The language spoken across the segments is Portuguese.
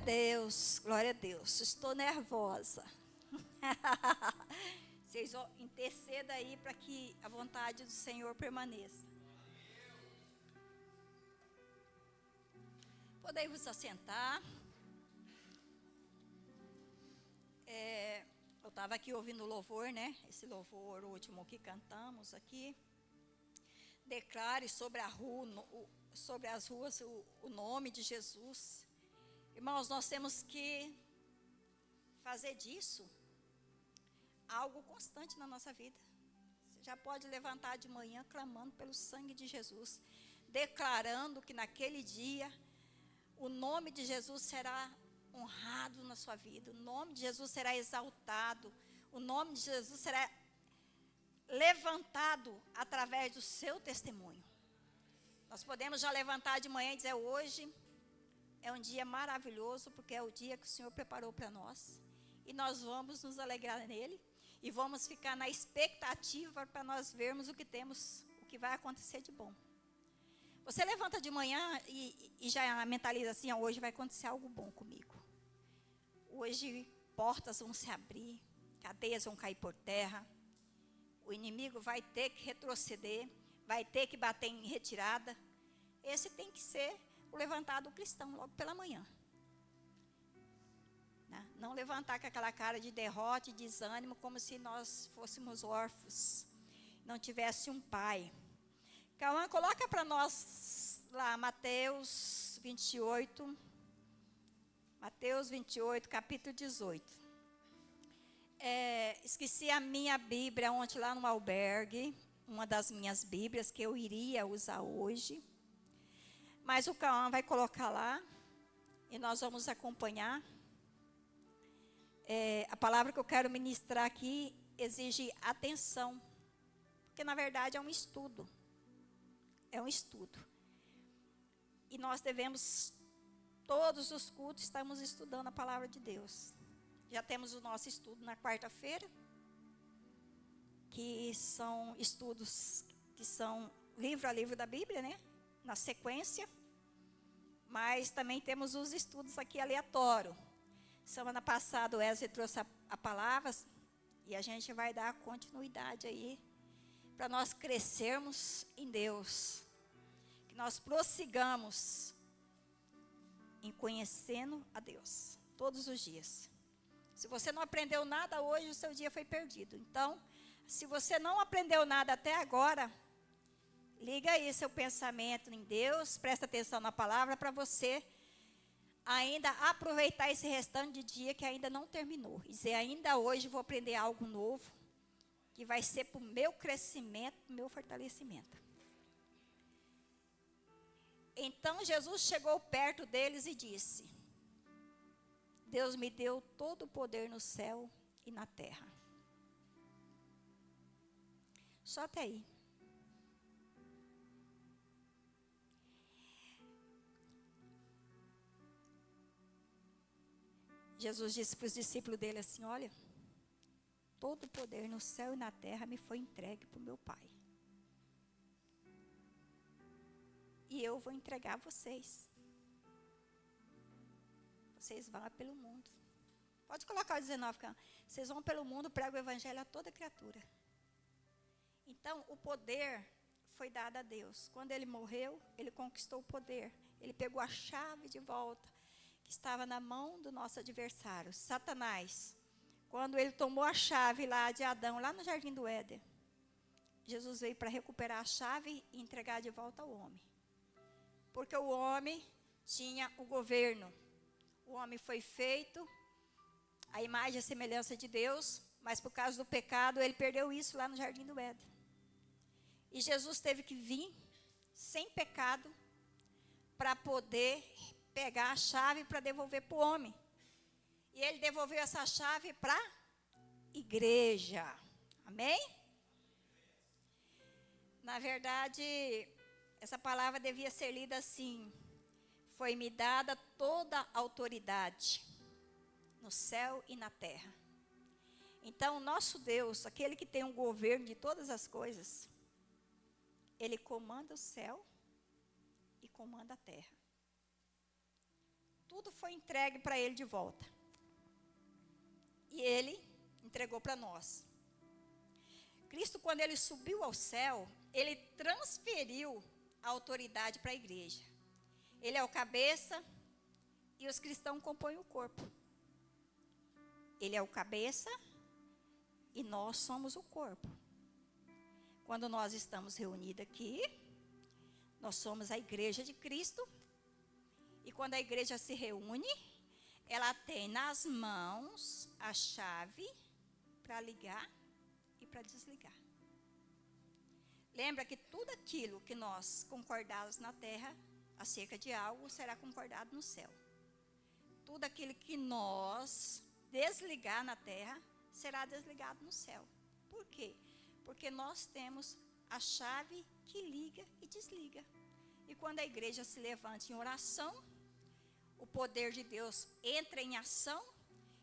Deus, glória a Deus. Estou nervosa. Vocês intercedam aí para que a vontade do Senhor permaneça. Podem vos assentar. Eu estava aqui ouvindo o louvor, né? Esse louvor último que cantamos aqui. Declare sobre a rua, sobre as ruas o nome de Jesus. Irmãos, nós temos que fazer disso algo constante na nossa vida. Você já pode levantar de manhã clamando pelo sangue de Jesus, declarando que naquele dia o nome de Jesus será honrado na sua vida, o nome de Jesus será exaltado, o nome de Jesus será levantado através do seu testemunho. Nós podemos já levantar de manhã e dizer: hoje é um dia maravilhoso, porque é o dia que o Senhor preparou para nós. E nós vamos nos alegrar nele. E vamos ficar na expectativa para nós vermos o que temos, o que vai acontecer de bom. Você levanta de manhã e já mentaliza assim: hoje vai acontecer algo bom comigo. Hoje portas vão se abrir, cadeias vão cair por terra. O inimigo vai ter que retroceder, vai ter que bater em retirada. Esse tem que ser o levantar do cristão logo pela manhã. Não levantar com aquela cara de derrota e desânimo, como se nós fôssemos órfãos, não tivesse um pai. Cauã, coloca para nós lá Mateus 28, capítulo 18. Esqueci a minha Bíblia ontem lá no albergue, uma das minhas Bíblias que eu iria usar hoje. Mas o Cauã vai colocar lá e nós vamos acompanhar. A palavra que eu quero ministrar aqui exige atenção, porque na verdade é um estudo. É um estudo. E nós devemos, todos os cultos, estamos estudando a palavra de Deus. Já temos o nosso estudo na quarta-feira, que são estudos que são livro a livro da Bíblia, né? Na sequência. Mas também temos os estudos aqui aleatórios. Semana passada o Wesley trouxe a palavra e a gente vai dar continuidade aí para nós crescermos em Deus. Que nós prossigamos em conhecendo a Deus todos os dias. Se você não aprendeu nada hoje, o seu dia foi perdido. Então, se você não aprendeu nada até agora, liga aí seu pensamento em Deus, presta atenção na palavra para você ainda aproveitar esse restante de dia que ainda não terminou. E dizer: ainda hoje vou aprender algo novo, que vai ser para o meu crescimento, para o meu fortalecimento. Então Jesus chegou perto deles e disse: Deus me deu todo o poder no céu e na terra. Só até aí. Jesus disse para os discípulos dele assim: olha, todo o poder no céu e na terra me foi entregue por meu Pai. E eu vou entregar vocês. Vocês vão pelo mundo. Pode colocar o 19, vocês vão pelo mundo, pregam o evangelho a toda criatura. Então, o poder foi dado a Deus. Quando ele morreu, ele conquistou o poder. Ele pegou a chave de volta, que estava na mão do nosso adversário, Satanás. Quando ele tomou a chave lá de Adão, lá no Jardim do Éden, Jesus veio para recuperar a chave e entregar de volta ao homem. Porque o homem tinha o governo. O homem foi feito à imagem e à semelhança de Deus, mas por causa do pecado, ele perdeu isso lá no Jardim do Éden. E Jesus teve que vir sem pecado para poder pegar a chave para devolver para o homem. E ele devolveu essa chave para a igreja. Amém? Na verdade, essa palavra devia ser lida assim: foi-me dada toda a autoridade no céu e na terra. Então, nosso Deus, aquele que tem um governo de todas as coisas, ele comanda o céu e comanda a terra. tudo foi entregue para ele de volta. E ele entregou para nós. Cristo, quando ele subiu ao céu, ele transferiu a autoridade para a igreja. Ele é o cabeça e os cristãos compõem o corpo. Ele é o cabeça e nós somos o corpo. Quando nós estamos reunidos aqui, nós somos a igreja de Cristo. E quando a igreja se reúne, ela tem nas mãos a chave para ligar e para desligar. Lembra que tudo aquilo que nós concordarmos na terra acerca de algo será concordado no céu. Tudo aquilo que nós desligar na terra será desligado no céu. Por quê? Porque nós temos a chave que liga e desliga. E quando a igreja se levanta em oração, o poder de Deus entra em ação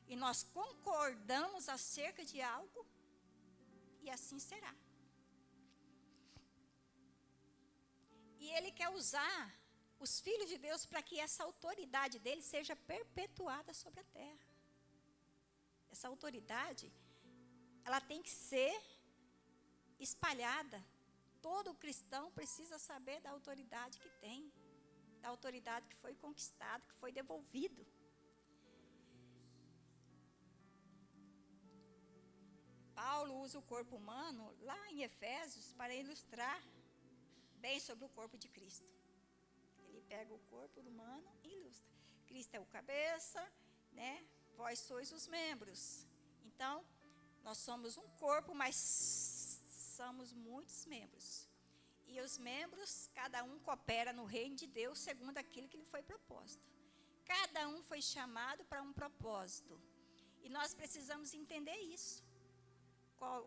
e nós concordamos acerca de algo e assim será. E ele quer usar os filhos de Deus para que essa autoridade dele seja perpetuada sobre a terra. Essa autoridade, ela tem que ser espalhada. Todo cristão precisa saber da autoridade que tem, da autoridade que foi conquistada, que foi devolvido. Paulo usa o corpo humano lá em Efésios para ilustrar bem sobre o corpo de Cristo. Ele pega o corpo humano e ilustra. Cristo é o cabeça, né? Vós sois os membros. Então, nós somos um corpo, mas somos muitos membros. E os membros, cada um coopera no reino de Deus segundo aquilo que lhe foi proposto. Cada um foi chamado para um propósito. E nós precisamos entender isso.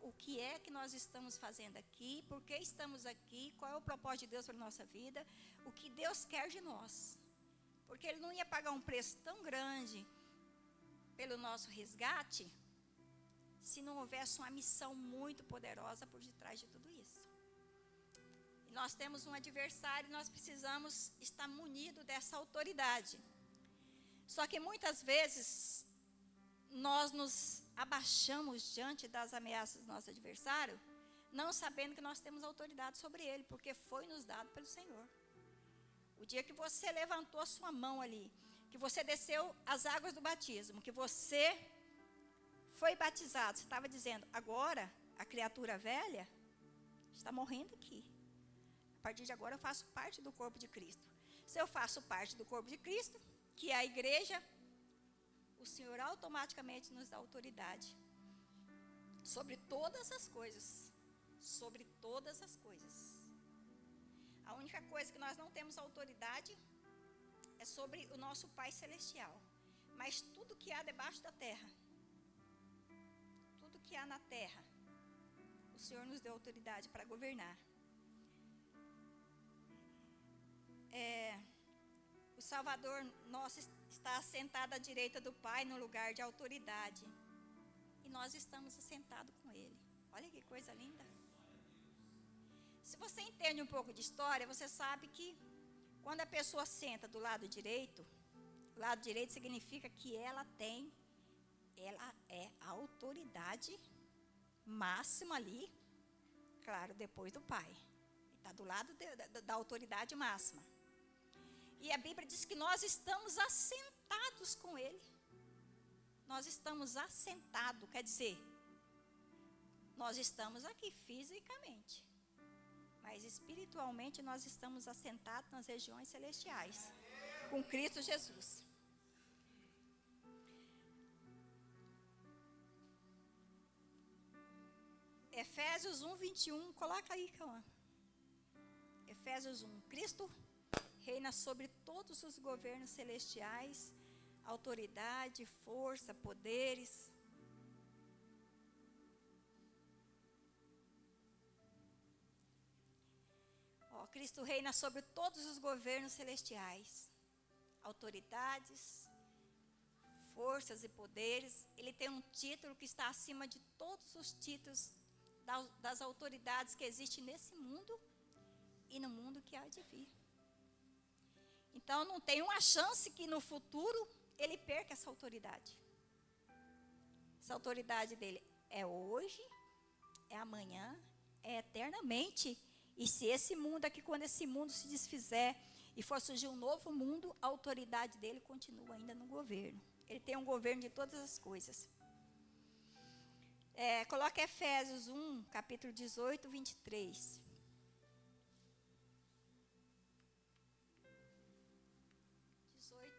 O que é que nós estamos fazendo aqui, por que estamos aqui, qual é o propósito de Deus para a nossa vida, o que Deus quer de nós. Porque Ele não ia pagar um preço tão grande pelo nosso resgate, se não houvesse uma missão muito poderosa por detrás de tudo isso. E nós temos um adversário e nós precisamos estar munidos dessa autoridade. Só que muitas vezes nós nos abaixamos diante das ameaças do nosso adversário, não sabendo que nós temos autoridade sobre ele, porque foi nos dado pelo Senhor. O dia que você levantou a sua mão ali, que você desceu as águas do batismo, que você foi batizado, você estava dizendo, agora a criatura velha está morrendo aqui. A partir de agora eu faço parte do corpo de Cristo. Se eu faço parte do corpo de Cristo, que é a igreja, o Senhor automaticamente nos dá autoridade sobre todas as coisas. Sobre todas as coisas. A única coisa que nós não temos autoridade é sobre o nosso Pai Celestial. Mas tudo que há debaixo da terra, tudo que há na terra, o Senhor nos deu autoridade para governar. O Salvador nosso está assentado à direita do Pai no lugar de autoridade. E nós estamos assentados com Ele. Olha que coisa linda. Se você entende um pouco de história, você sabe que quando a pessoa senta do lado direito, o lado direito significa que ela é a autoridade máxima ali, claro, depois do Pai. Está do lado da autoridade máxima. E a Bíblia diz que nós estamos assentados com Ele. Nós estamos assentados, quer dizer, nós estamos aqui fisicamente. Mas espiritualmente nós estamos assentados nas regiões celestiais, com Cristo Jesus. Efésios 1, 21, coloca aí, Cauã. Efésios 1, Cristo reina sobre todos os governos celestiais, autoridade, força, poderes. Cristo reina sobre todos os governos celestiais, autoridades, forças e poderes. Ele tem um título que está acima de todos os títulos das autoridades que existem nesse mundo e no mundo que há de vir. Então não tem uma chance que no futuro ele perca essa autoridade. Essa autoridade dele é hoje, é amanhã, é eternamente. E se esse mundo aqui, quando esse mundo se desfizer e for surgir um novo mundo, a autoridade dele continua ainda no governo. Ele tem um governo de todas as coisas. Coloca Efésios 1, capítulo 18, 23. 18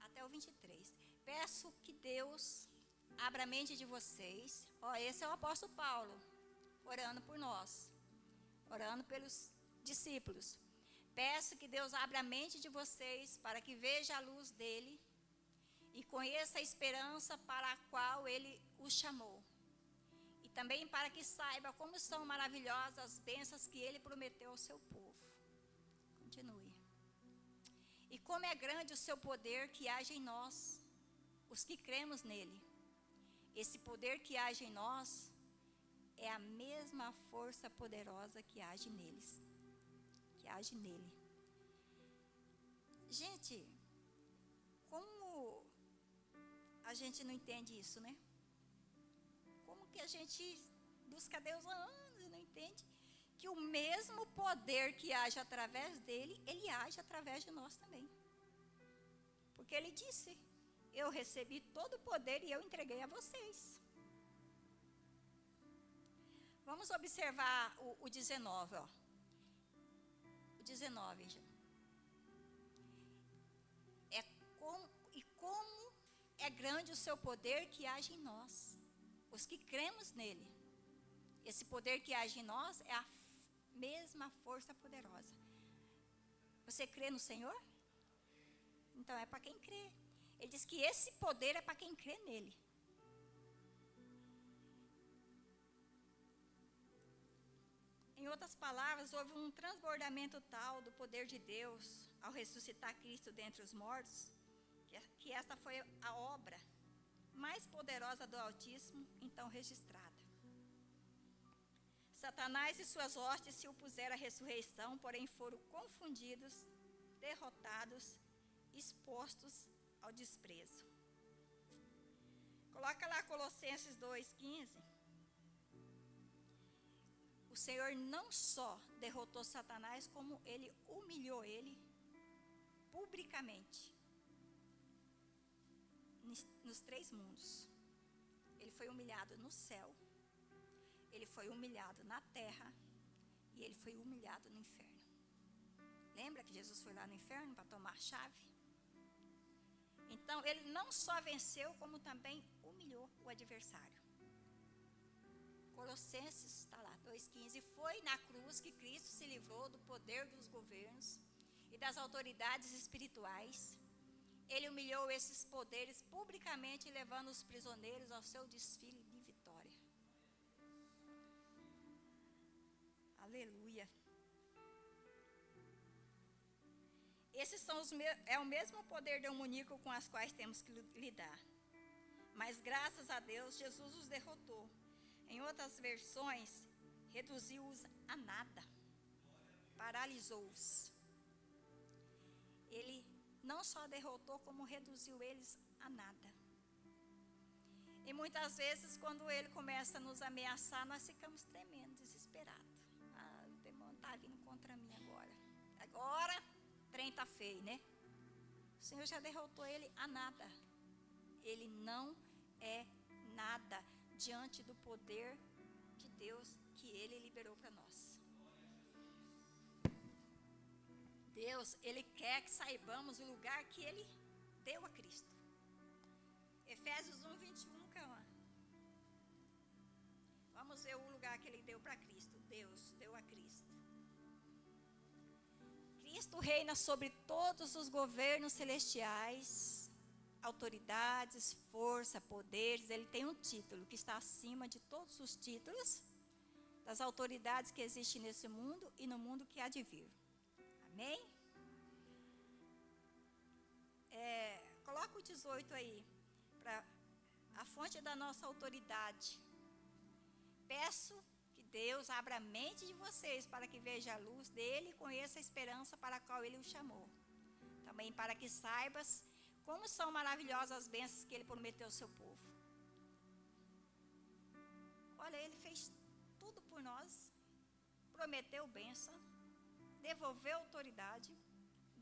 até o 23. Peço que Deus abra a mente de vocês. Esse é o apóstolo Paulo, orando por nós, orando pelos discípulos. Peço que Deus abra a mente de vocês para que veja a luz dele e conheça a esperança para a qual ele os chamou. E também para que saiba como são maravilhosas as bênçãos que ele prometeu ao seu povo. Continue. E como é grande o seu poder que age em nós, os que cremos nele. Esse poder que age em nós é a mesma força poderosa que age neles. Que age nele. Gente, como a gente não entende isso, né? Como que a gente busca Deus há anos e não entende que o mesmo poder que age através dele, ele age através de nós também. Porque ele disse: eu recebi todo o poder e eu entreguei a vocês. Vamos observar o 19, ó. O 19, gente. Como é grande o seu poder que age em nós, os que cremos nele. Esse poder que age em nós é a mesma força poderosa. Você crê no Senhor? Então é para quem crê. Ele diz que esse poder é para quem crê nele. Em outras palavras, houve um transbordamento tal do poder de Deus ao ressuscitar Cristo dentre os mortos, que esta foi a obra mais poderosa do Altíssimo, então registrada. Satanás e suas hostes se opuseram à ressurreição, porém foram confundidos, derrotados, expostos ao desprezo. Coloca lá Colossenses 2,15. O Senhor não só derrotou Satanás, como ele humilhou ele publicamente nos 3 mundos. Ele foi humilhado no céu, ele foi humilhado na terra e ele foi humilhado no inferno. Lembra que Jesus foi lá no inferno para tomar a chave? Então ele não só venceu, como também humilhou o adversário. Colossenses, está lá, 2,15. Foi na cruz que Cristo se livrou do poder dos governos e das autoridades espirituais. Ele humilhou esses poderes publicamente, levando os prisioneiros ao seu desfile de vitória. Aleluia. Esses são é o mesmo poder demoníaco com as quais temos que lidar. Mas graças a Deus, Jesus os derrotou. Em outras versões, reduziu-os a nada. Paralisou-os. Ele não só derrotou, como reduziu eles a nada. E muitas vezes, quando ele começa a nos ameaçar, nós ficamos tremendo, desesperados. O demônio está vindo contra mim agora. Agora, o trem está feio, né? O Senhor já derrotou ele a nada. Ele não é nada diante do poder de Deus que ele liberou para nós. Deus, ele quer que saibamos o lugar que ele deu a Cristo. Efésios 1, 21, calma. Vamos ver o lugar que ele deu para Cristo. Deus deu a Cristo. Cristo reina sobre todos os governos celestiais, autoridades, força, poderes. Ele tem um título que está acima de todos os títulos das autoridades que existem nesse mundo e no mundo que há de vir. Amém? Coloca o 18 aí, para a fonte da nossa autoridade. Peço que Deus abra a mente de vocês para que veja a luz dele e conheça a esperança para a qual ele o chamou. Também para que saibas como são maravilhosas as bênçãos que ele prometeu ao seu povo. Olha, ele fez tudo por nós, prometeu bênção, devolveu autoridade,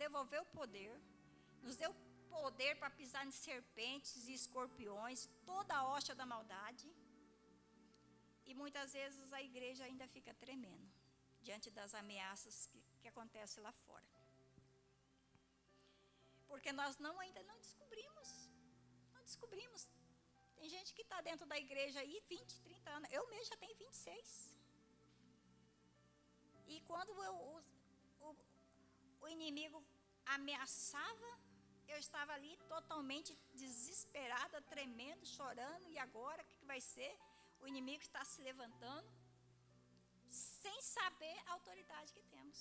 devolveu poder, nos deu poder para pisar em serpentes e escorpiões, toda a hoxa da maldade. E muitas vezes a igreja ainda fica tremendo diante das ameaças que acontecem lá fora. Porque nós ainda não descobrimos. Tem gente que está dentro da igreja aí 20, 30 anos. Eu mesmo já tenho 26. E quando o inimigo ameaçava, eu estava ali totalmente desesperada, tremendo, chorando. E agora, o que vai ser? O inimigo está se levantando, sem saber a autoridade que temos.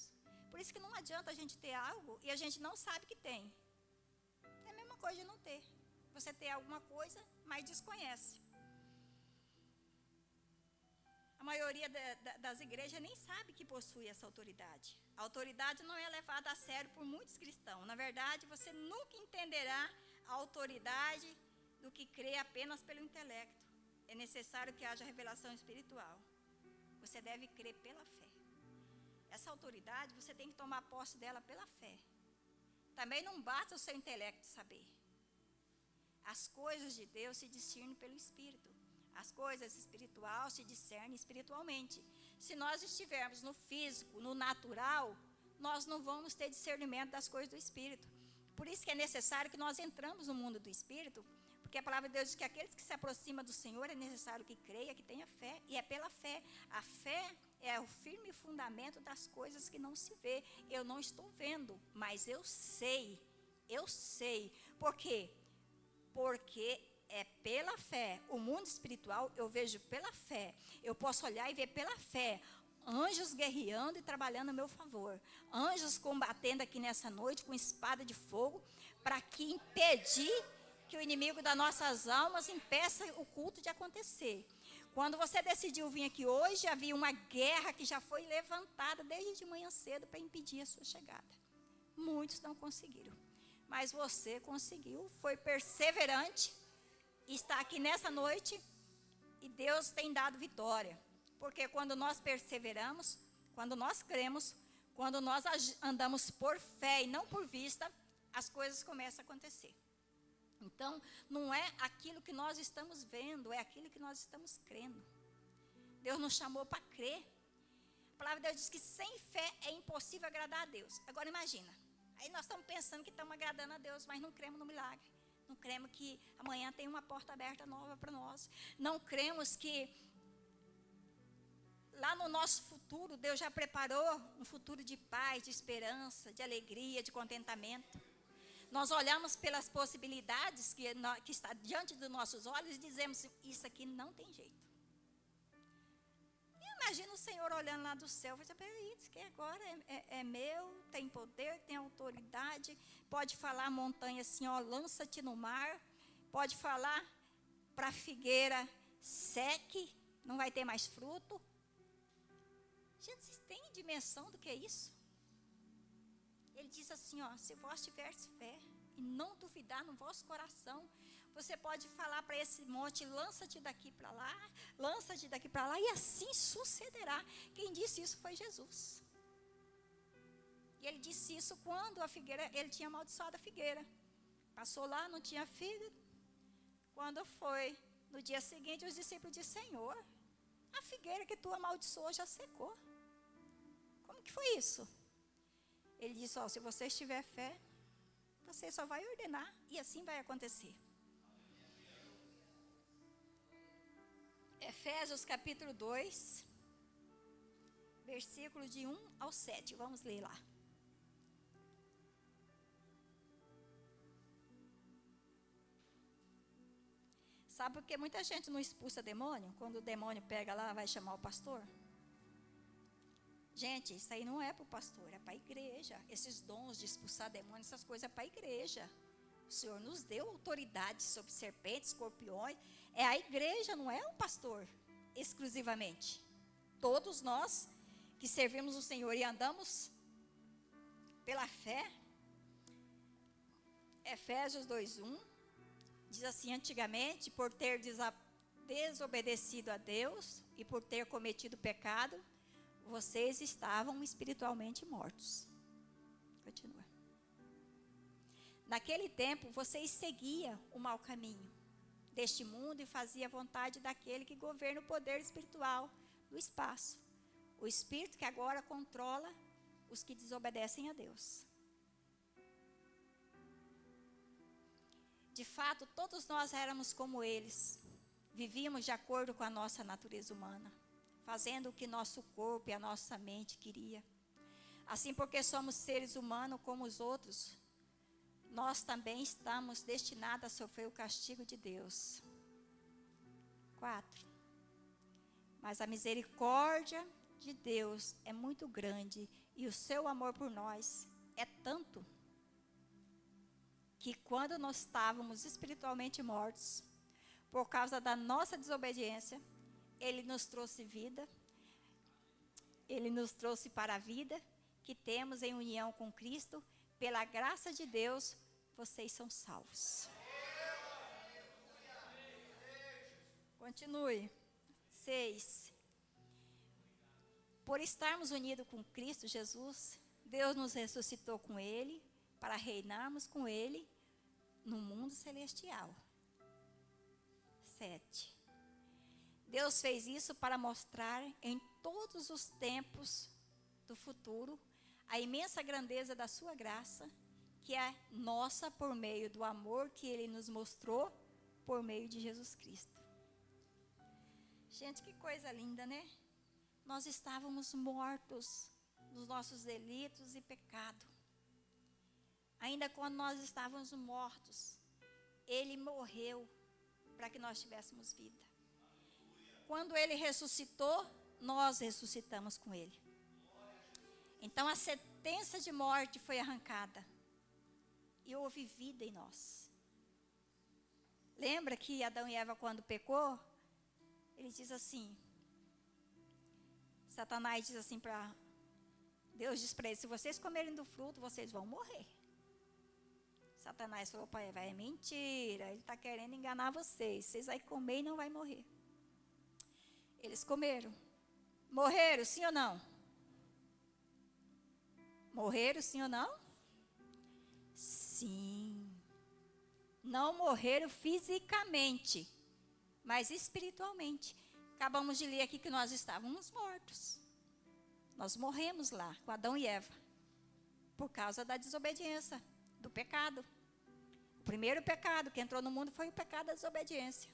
Por isso que não adianta a gente ter algo e a gente não sabe que tem. É a mesma coisa de não ter. Você ter alguma coisa, mas desconhece. A maioria das igrejas nem sabe que possui essa autoridade. A autoridade não é levada a sério por muitos cristãos. Na verdade, você nunca entenderá a autoridade do que crê apenas pelo intelecto. É necessário que haja revelação espiritual. Você deve crer pela fé. Essa autoridade, você tem que tomar posse dela pela fé. Também não basta o seu intelecto saber. As coisas de Deus se discernem pelo Espírito. As coisas espirituais se discernem espiritualmente. Se nós estivermos no físico, no natural, nós não vamos ter discernimento das coisas do Espírito. Por isso que é necessário que nós entramos no mundo do Espírito, porque a palavra de Deus diz que aqueles que se aproximam do Senhor é necessário que creia, que tenha fé, e é pela fé. A fé é o firme fundamento das coisas que não se vê. Eu não estou vendo, mas eu sei. Por quê? Porque é pela fé. O mundo espiritual eu vejo pela fé. Eu posso olhar e ver pela fé. Anjos guerreando e trabalhando a meu favor. Anjos combatendo aqui nessa noite com espada de fogo, para que impedir que o inimigo das nossas almas impeça o culto de acontecer. Quando você decidiu vir aqui hoje, havia uma guerra que já foi levantada desde de manhã cedo para impedir a sua chegada. Muitos não conseguiram, mas você conseguiu, foi perseverante, está aqui nessa noite e Deus tem dado vitória. Porque quando nós perseveramos, quando nós cremos, quando nós andamos por fé e não por vista, as coisas começam a acontecer. Então, não é aquilo que nós estamos vendo, é aquilo que nós estamos crendo. Deus nos chamou para crer. A palavra de Deus diz que sem fé é impossível agradar a Deus. Agora imagina, aí nós estamos pensando que estamos agradando a Deus, mas não cremos no milagre. Não cremos que amanhã tem uma porta aberta nova para nós. Não cremos que lá no nosso futuro, Deus já preparou um futuro de paz, de esperança, de alegria, de contentamento. Nós olhamos pelas possibilidades que está diante dos nossos olhos e dizemos, isso aqui não tem jeito. E imagina o Senhor olhando lá do céu, vai dizer, peraí, isso que agora é meu, tem poder, tem autoridade, pode falar a montanha assim, ó, lança-te no mar, pode falar para a figueira, seque, não vai ter mais fruto. Gente, vocês têm dimensão do que é isso? Ele diz assim, ó, se vós tiveres fé e não duvidar no vosso coração, você pode falar para esse monte, lança-te daqui para lá, lança-te daqui para lá, e assim sucederá. Quem disse isso foi Jesus. E ele disse isso quando a figueira, ele tinha amaldiçoado a figueira. Passou lá, não tinha fígado. Quando foi no dia seguinte, os discípulos disseram, Senhor, a figueira que tu amaldiçoou já secou. Como que foi isso? Ele disse, ó, se você tiver fé, você só vai ordenar e assim vai acontecer. Efésios capítulo 2, versículo de 1 ao 7. Vamos ler lá. Sabe por que muita gente não expulsa demônio? Quando o demônio pega lá, vai chamar o pastor? Gente, isso aí não é para o pastor, é para a igreja. Esses dons de expulsar demônios, essas coisas é para a igreja. O Senhor nos deu autoridade sobre serpentes, escorpiões. É a igreja, não é o pastor exclusivamente. todos nós que servimos o Senhor e andamos pela fé. Efésios 2:1 diz assim: antigamente, por ter desobedecido a Deus e por ter cometido pecado, vocês estavam espiritualmente mortos. Continua. Naquele tempo, vocês seguiam o mau caminho deste mundo e faziam a vontade daquele que governa o poder espiritual do espaço, o espírito que agora controla os que desobedecem a Deus. De fato, todos nós éramos como eles. Vivíamos de acordo com a nossa natureza humana, fazendo o que nosso corpo e a nossa mente queria. Assim, porque somos seres humanos como os outros, nós também estamos destinados a sofrer o castigo de Deus. 4. Mas a misericórdia de Deus é muito grande e o seu amor por nós é tanto que quando nós estávamos espiritualmente mortos, por causa da nossa desobediência, Ele nos trouxe vida, Ele nos trouxe para a vida que temos em união com Cristo. Pela graça de Deus, vocês são salvos. Continue. 6. Por estarmos unidos com Cristo Jesus, Deus nos ressuscitou com Ele, para reinarmos com Ele no mundo celestial. 7. Deus fez isso para mostrar em todos os tempos do futuro a imensa grandeza da sua graça, que é nossa por meio do amor que Ele nos mostrou por meio de Jesus Cristo. Gente, que coisa linda, né? Nós estávamos mortos nos nossos delitos e pecado. Ainda quando nós estávamos mortos, Ele morreu para que nós tivéssemos vida. Quando Ele ressuscitou, nós ressuscitamos com Ele. Então a sentença de morte foi arrancada e houve vida em nós. Lembra que Adão e Eva, quando pecou, ele diz assim, Satanás diz assim para Deus, diz para ele: se vocês comerem do fruto, vocês vão morrer. Satanás falou para Eva: é mentira, ele está querendo enganar vocês. Vocês vão comer e não vão morrer. Eles comeram. Morreram, sim ou não? Morreram, sim ou não? Sim. Não morreram fisicamente, mas espiritualmente. Acabamos de ler aqui que nós estávamos mortos. Nós morremos lá com Adão e Eva, por causa da desobediência, do pecado. O primeiro pecado que entrou no mundo foi o pecado da desobediência.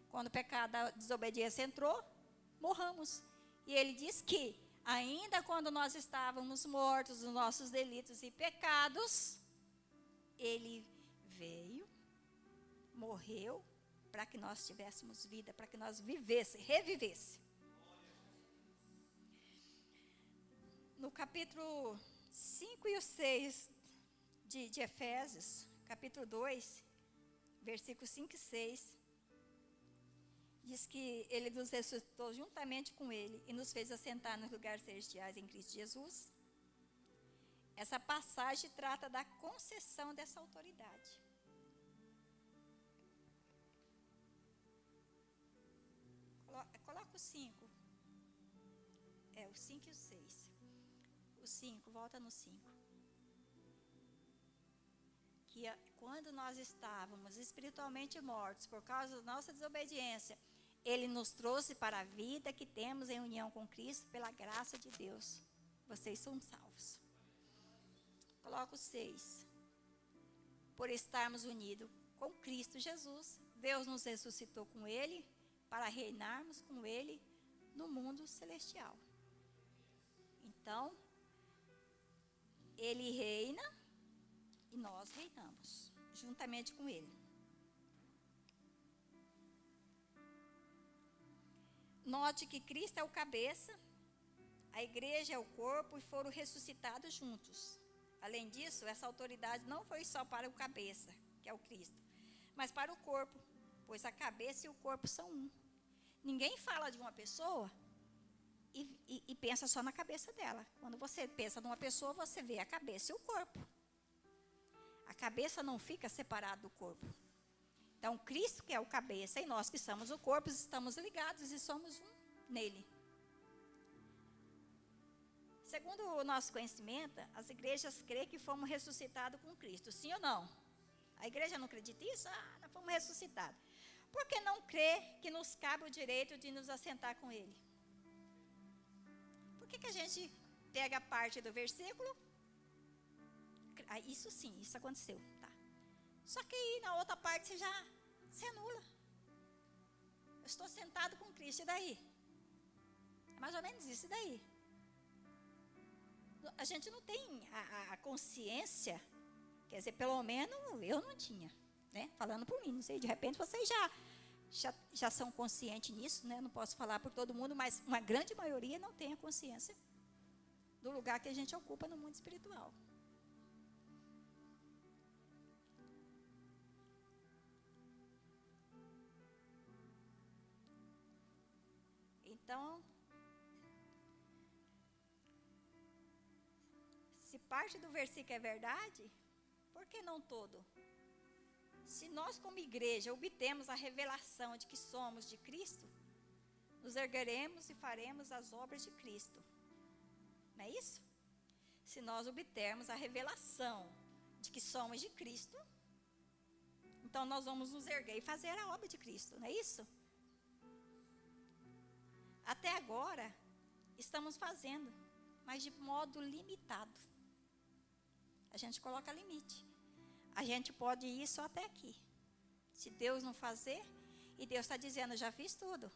Quando o pecado da desobediência entrou, morramos. E ele diz que, ainda quando nós estávamos mortos nos nossos delitos e pecados, Ele veio, morreu, para que nós tivéssemos vida, para que nós revivesse. No capítulo 5 e o 6 de Efésios, capítulo 2, versículos 5 e 6, diz que Ele nos ressuscitou juntamente com Ele e nos fez assentar nos lugares celestiais em Cristo Jesus. Essa passagem trata da concessão dessa autoridade. Coloca o 5. O 5 e o 6. O 5, volta no 5. Que quando nós estávamos espiritualmente mortos por causa da nossa desobediência, Ele nos trouxe para a vida que temos em união com Cristo pela graça de Deus. Vocês são salvos. Coloca o 6. Por estarmos unidos com Cristo Jesus, Deus nos ressuscitou com Ele para reinarmos com Ele no mundo celestial. Então, Ele reina e nós reinamos juntamente com Ele. Note que Cristo é o cabeça, a igreja é o corpo e foram ressuscitados juntos. Além disso, essa autoridade não foi só para o cabeça, que é o Cristo, mas para o corpo, pois a cabeça e o corpo são um. Ninguém fala de uma pessoa e pensa só na cabeça dela. Quando você pensa numa pessoa, você vê a cabeça e o corpo. A cabeça não fica separada do corpo. Então, Cristo, que é o cabeça, e nós que somos o corpo, estamos ligados e somos um nele. Segundo o nosso conhecimento, as igrejas creem que fomos ressuscitados com Cristo. Sim ou não? A igreja não acredita nisso? Nós fomos ressuscitados. Por que não crê que nos cabe o direito de nos assentar com Ele? Por que a gente pega a parte do versículo? Isso sim, isso aconteceu. Tá. Só que aí na outra parte você já se anula. Eu estou sentado com Cristo, e daí? É mais ou menos isso, e daí? A gente não tem a consciência, quer dizer, pelo menos eu não tinha, né? Falando por mim, não sei, de repente vocês já são conscientes nisso, né? Não posso falar por todo mundo, mas uma grande maioria não tem a consciência do lugar que a gente ocupa no mundo espiritual. Então, se parte do versículo é verdade, por que não todo? Se nós como igreja obtemos a revelação de que somos de Cristo, nos ergueremos e faremos as obras de Cristo. Não é isso? Se nós obtermos a revelação de que somos de Cristo, então nós vamos nos erguer e fazer a obra de Cristo, não é isso? Até agora, estamos fazendo, mas de modo limitado. A gente coloca limite. A gente pode ir só até aqui. Se Deus não fazer, e Deus está dizendo, eu já fiz tudo.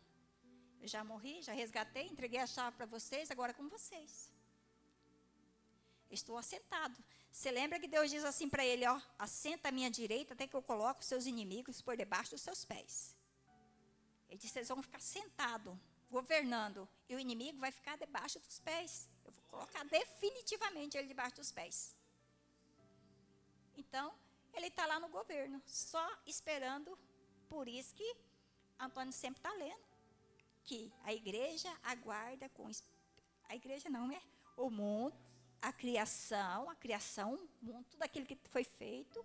Eu já morri, já resgatei, entreguei a chave para vocês, agora é com vocês. Estou assentado. Você lembra que Deus diz assim para ele, ó, assenta à minha direita até que eu coloque os seus inimigos por debaixo dos seus pés. Ele disse, vocês vão ficar sentados, governando, e o inimigo vai ficar debaixo dos pés. Eu vou colocar definitivamente ele debaixo dos pés. Então, ele está lá no governo, só esperando. Por isso que Antônio sempre está lendo, que a igreja aguarda com... A igreja não é o mundo, a criação, tudo aquilo que foi feito,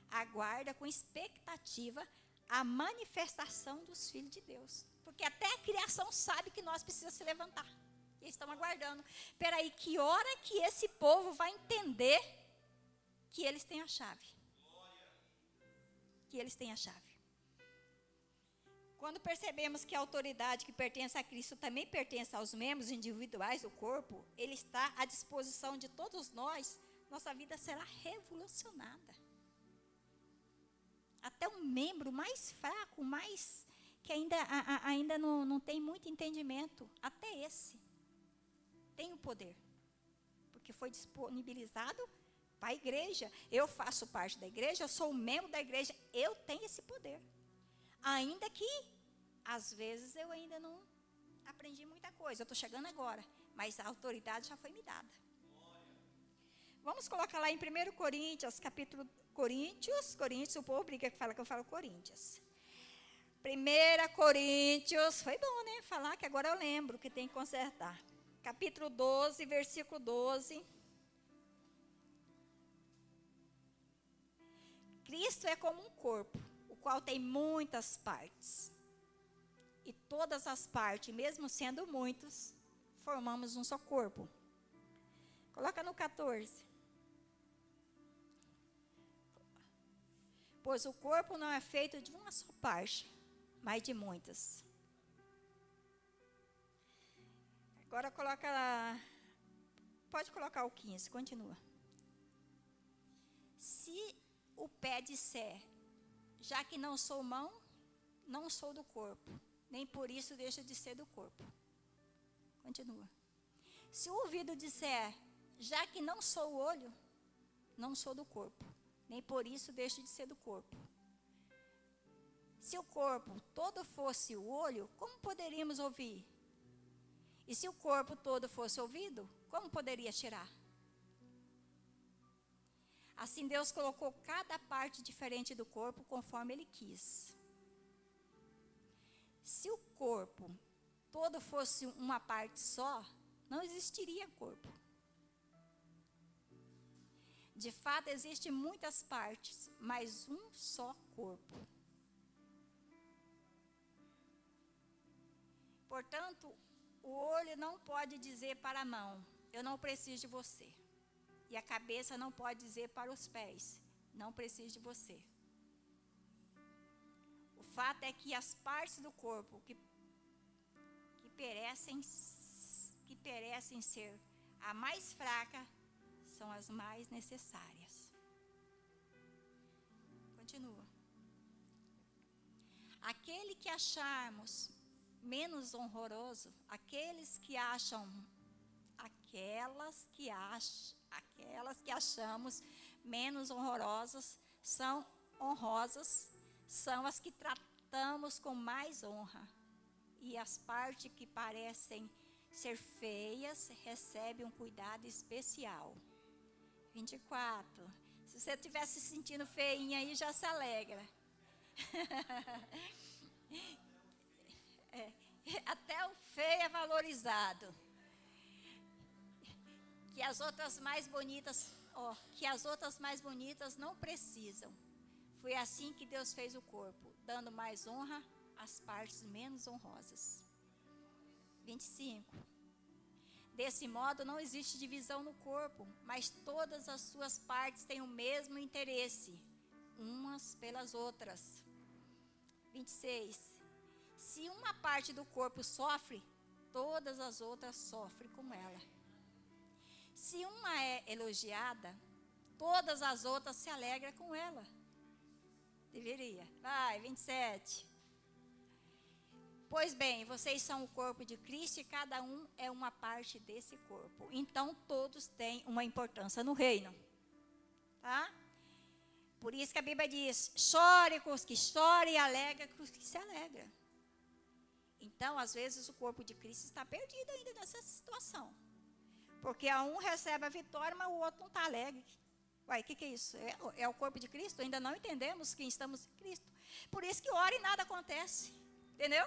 aguarda com expectativa a manifestação dos filhos de Deus. Porque até a criação sabe que nós precisamos se levantar. E eles estão aguardando. Espera aí, que hora que esse povo vai entender que eles têm a chave? Que eles têm a chave. Quando percebemos que a autoridade que pertence a Cristo também pertence aos membros individuais do corpo, ele está à disposição de todos nós, nossa vida será revolucionada. Até um membro mais fraco, mais que ainda não tem muito entendimento, até esse tem o poder, porque foi disponibilizado para a igreja. Eu faço parte da igreja, eu sou um membro da igreja, eu tenho esse poder. Ainda que, às vezes, eu ainda não aprendi muita coisa, eu estou chegando agora, mas a autoridade já foi me dada. Vamos colocar lá em 1 Coríntios, capítulo Coríntios, o povo briga que fala que eu falo Coríntios. 1 Coríntios, foi bom, né? Falar que agora eu lembro que tem que consertar. Capítulo 12, versículo 12. Cristo é como um corpo, o qual tem muitas partes. E todas as partes, mesmo sendo muitos, formamos um só corpo. Coloca no 14. Pois o corpo não é feito de uma só parte, mas de muitas. Agora coloca lá. Pode colocar o 15, continua. Se o pé disser, já que não sou mão, não sou do corpo, nem por isso deixa de ser do corpo. Continua. Se o ouvido disser, já que não sou o olho, não sou do corpo, nem por isso deixo de ser do corpo. Se o corpo todo fosse o olho, como poderíamos ouvir? E se o corpo todo fosse ouvido, como poderia cheirar? Assim Deus colocou cada parte diferente do corpo conforme Ele quis. Se o corpo todo fosse uma parte só, não existiria corpo. De fato, existem muitas partes, mas um só corpo. Portanto, o olho não pode dizer para a mão, eu não preciso de você. E a cabeça não pode dizer para os pés, não preciso de você. O fato é que as partes do corpo que parecem ser a mais fraca, são as mais necessárias. Continua. Aquele que acharmos menos honroso, aquelas que achamos menos honrosas, são as que tratamos com mais honra. E as partes que parecem ser feias recebem um cuidado especial. 24. Se você estiver se sentindo feinha aí, já se alegra. Até o feio é valorizado. Que as outras mais bonitas não precisam. Foi assim que Deus fez o corpo, dando mais honra às partes menos honrosas. 25. Desse modo, não existe divisão no corpo, mas todas as suas partes têm o mesmo interesse, umas pelas outras. 26. Se uma parte do corpo sofre, todas as outras sofrem com ela. Se uma é elogiada, todas as outras se alegram com ela. Deveria. Vai, 27. Pois bem, vocês são o corpo de Cristo e cada um é uma parte desse corpo. Então, todos têm uma importância no reino. Tá? Por isso que a Bíblia diz, chore com os que choram e alegra com os que se alegram. Então, às vezes, o corpo de Cristo está perdido ainda nessa situação. Porque um recebe a vitória, mas o outro não está alegre. Uai, o que é isso? É o corpo de Cristo? Ainda não entendemos quem estamos em Cristo. Por isso que ora e nada acontece. Entendeu?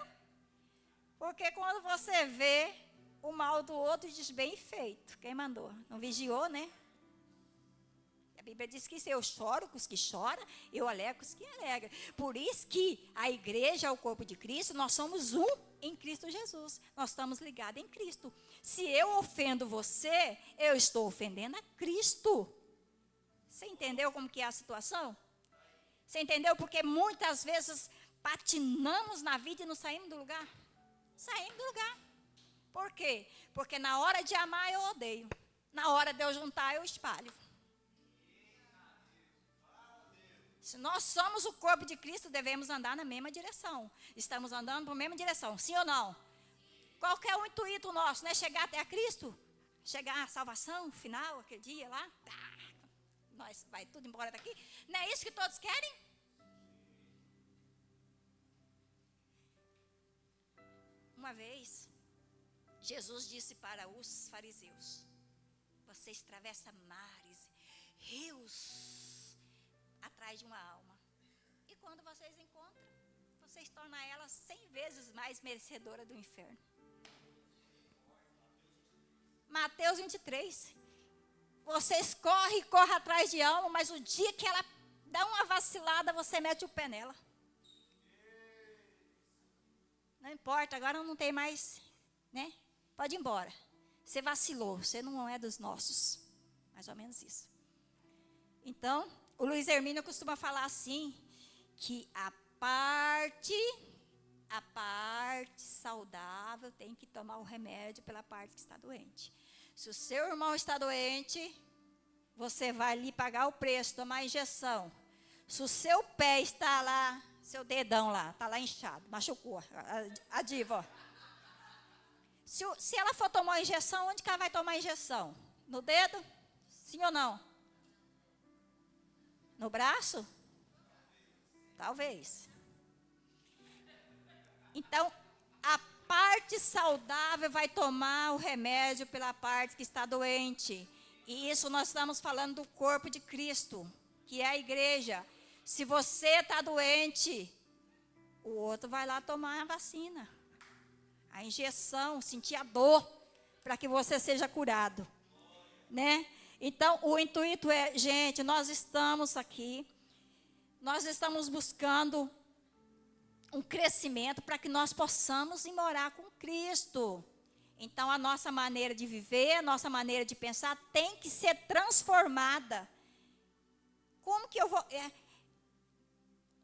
Porque quando você vê o mal do outro, diz bem feito. Quem mandou? Não vigiou, né? A Bíblia diz que se eu choro com os que choram, eu alegro com os que alegram. Por isso que a igreja é o corpo de Cristo, nós somos um em Cristo Jesus. Nós estamos ligados em Cristo. Se eu ofendo você, eu estou ofendendo a Cristo. Você entendeu como que é a situação? Você entendeu? Porque muitas vezes patinamos na vida e não saímos do lugar. Saímos do lugar. Por quê? Porque na hora de amar eu odeio. Na hora de eu juntar eu espalho. Se nós somos o corpo de Cristo, devemos andar na mesma direção. Estamos andando na mesma direção, sim ou não? Qual que é o intuito nosso? Não é chegar até a Cristo? Chegar à salvação final, aquele dia lá? Nós vai tudo embora daqui? Não é isso que todos querem? Uma vez, Jesus disse para os fariseus, vocês atravessam mares, rios, atrás de uma alma. E quando vocês encontram, vocês tornam ela 100 vezes mais merecedora do inferno. Mateus 23. Vocês correm atrás de alma, mas o dia que ela dá uma vacilada, você mete o pé nela. Não importa, agora não tem mais, né? Pode ir embora. Você vacilou, você não é dos nossos. Mais ou menos isso. Então, o Luiz Hermínio costuma falar assim, que a parte saudável tem que tomar o remédio pela parte que está doente. Se o seu irmão está doente, você vai ali pagar o preço, tomar a injeção. Se o seu pé está lá, seu dedão lá, está lá inchado, machucou, a diva, ó. Se ela for tomar a injeção, onde que ela vai tomar a injeção? No dedo? Sim ou não? No braço? Talvez. Então, a parte saudável vai tomar o remédio pela parte que está doente. E isso nós estamos falando do corpo de Cristo, que é a igreja. Se você está doente, o outro vai lá tomar a vacina. a injeção, sentir a dor, para que você seja curado, né? Então, o intuito é, gente, nós estamos aqui, nós estamos buscando um crescimento para que nós possamos ir morar com Cristo. Então, a nossa maneira de viver, a nossa maneira de pensar tem que ser transformada. Como que eu vou...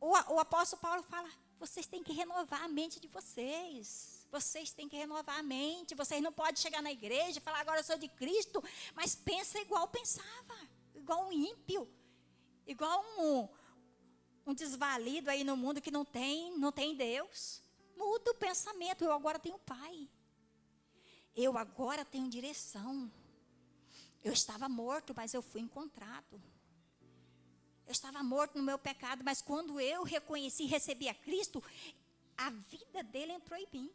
O apóstolo Paulo fala, vocês têm que renovar a mente de vocês. Vocês têm que renovar a mente. Vocês não podem chegar na igreja e falar, agora eu sou de Cristo, mas pensa igual pensava, igual um ímpio, igual um desvalido aí no mundo que não tem Deus. Muda o pensamento, eu agora tenho Pai. Eu agora tenho direção. Eu estava morto, mas eu fui encontrado. Eu estava morto no meu pecado, mas quando eu reconheci e recebi a Cristo, a vida dele entrou em mim.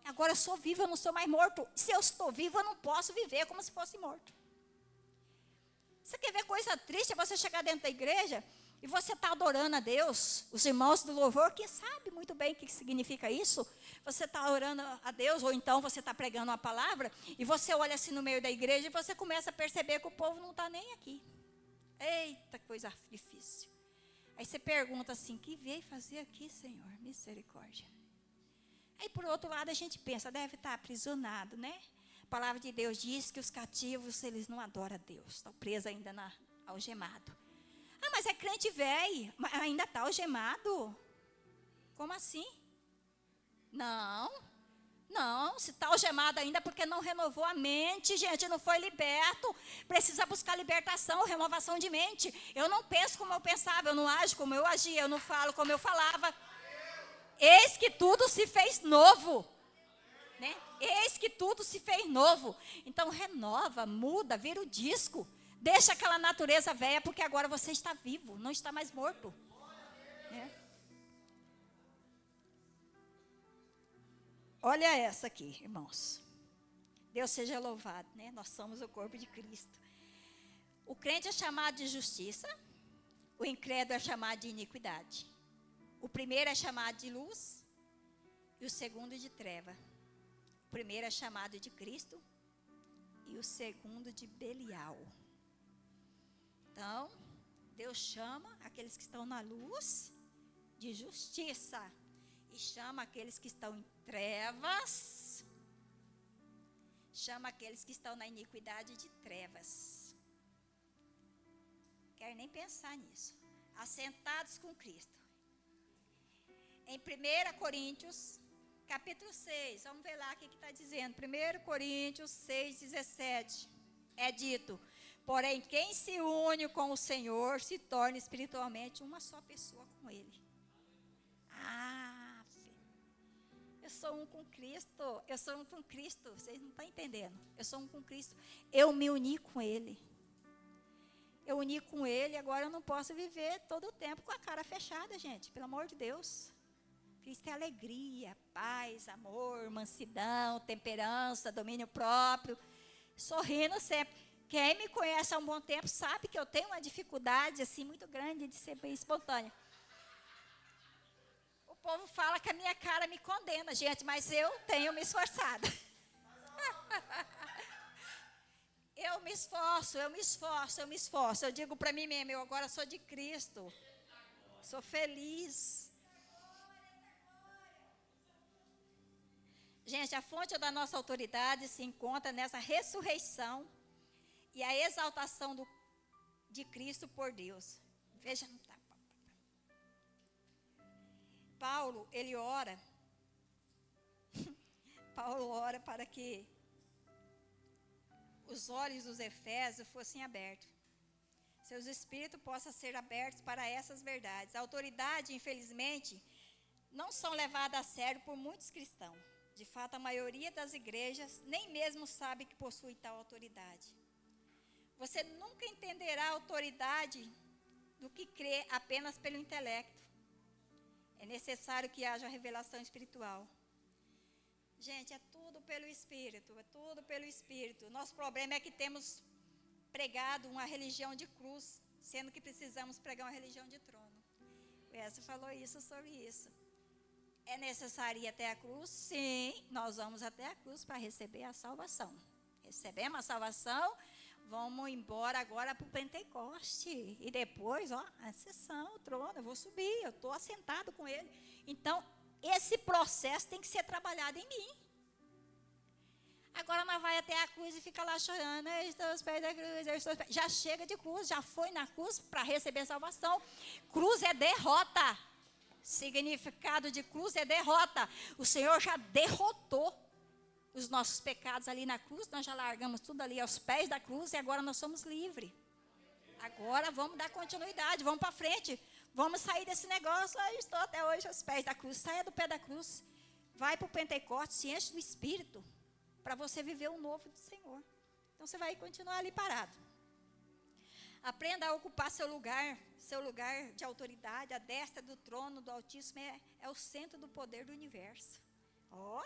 Agora eu sou vivo, eu não sou mais morto. Se eu estou vivo, eu não posso viver como se fosse morto. Você quer ver coisa triste? É você chegar dentro da igreja e você está adorando a Deus. Os irmãos do louvor, que sabe muito bem o que significa isso. Você está orando a Deus, ou então você está pregando uma palavra, e você olha assim no meio da igreja e você começa a perceber que o povo não está nem aqui. Eita, coisa difícil. Aí você pergunta assim, que veio fazer aqui, Senhor? Misericórdia. Aí, por outro lado, a gente pensa, deve estar aprisionado, né? A palavra de Deus diz que os cativos, eles não adoram a Deus. Estão presos ainda algemado. Ah, mas é crente velho, mas ainda está algemado? Como assim? Não, se está algemado ainda porque não renovou a mente, gente, não foi liberto. Precisa buscar libertação, renovação de mente. Eu não penso como eu pensava, eu não ajo como eu agia, eu não falo como eu falava. Eis que tudo se fez novo, né? Eis que tudo se fez novo. Então renova, muda, vira o disco. Deixa aquela natureza velha, porque agora você está vivo, não está mais morto. Né? Olha essa aqui, irmãos. Deus seja louvado, né? Nós somos o corpo de Cristo. O crente é chamado de justiça, o incrédulo é chamado de iniquidade. O primeiro é chamado de luz e o segundo de treva. O primeiro é chamado de Cristo e o segundo de Belial. Então, Deus chama aqueles que estão na luz de justiça e chama aqueles que estão em trevas, chama aqueles que estão na iniquidade de trevas. Quero nem pensar nisso. Assentados com Cristo. Em 1 Coríntios, capítulo 6, vamos ver lá o que está dizendo. 1 Coríntios 6, 17, é dito, porém quem se une com o Senhor se torna espiritualmente uma só pessoa com Ele. Eu sou um com Cristo, vocês não estão entendendo. Eu sou um com Cristo, eu me uni com Ele. Eu uni com Ele, agora eu não posso viver todo o tempo com a cara fechada, gente, pelo amor de Deus. Cristo é alegria, paz, amor, mansidão, temperança, domínio próprio, sorrindo sempre. Quem me conhece há um bom tempo sabe que eu tenho uma dificuldade assim muito grande de ser bem espontânea. O povo fala que a minha cara me condena, gente, mas eu tenho me esforçado. Eu me esforço. Eu digo para mim mesmo, eu agora sou de Cristo. Sou feliz. Gente, a fonte da nossa autoridade se encontra nessa ressurreição e a exaltação de Cristo por Deus. Veja, não está. Paulo, ele ora. Paulo ora para que os olhos dos efésios fossem abertos. Seus espíritos possam ser abertos para essas verdades. A autoridade, infelizmente, não são levadas a sério por muitos cristãos. De fato, a maioria das igrejas nem mesmo sabe que possui tal autoridade. Você nunca entenderá a autoridade do que crê apenas pelo intelecto. É necessário que haja revelação espiritual. Gente, é tudo pelo Espírito. Nosso problema é que temos pregado uma religião de cruz, sendo que precisamos pregar uma religião de trono. O Wesley falou isso sobre isso. É necessário ir até a cruz? Sim, nós vamos até a cruz para receber a salvação. Recebemos a salvação, vamos embora agora para o Pentecoste. E depois, ó, a ascensão, o trono, eu vou subir, eu estou assentado com ele. Então, esse processo tem que ser trabalhado em mim. Agora nós vai até a cruz e fica lá chorando. Eu estou aos pés da cruz, eu estou aos pés. Já chega de cruz, já foi na cruz para receber salvação. Cruz é derrota. Significado de cruz é derrota. O Senhor já derrotou os nossos pecados ali na cruz. Nós já largamos tudo ali aos pés da cruz e agora nós somos livres. Agora vamos dar continuidade, vamos para frente. Vamos sair desse negócio. Eu estou até hoje aos pés da cruz. Saia do pé da cruz. Vai para o Pentecostes, se enche do Espírito. Para você viver o novo do Senhor. Então você vai continuar ali parado. Aprenda a ocupar seu lugar de autoridade. A destra do trono do Altíssimo é o centro do poder do universo. Ó,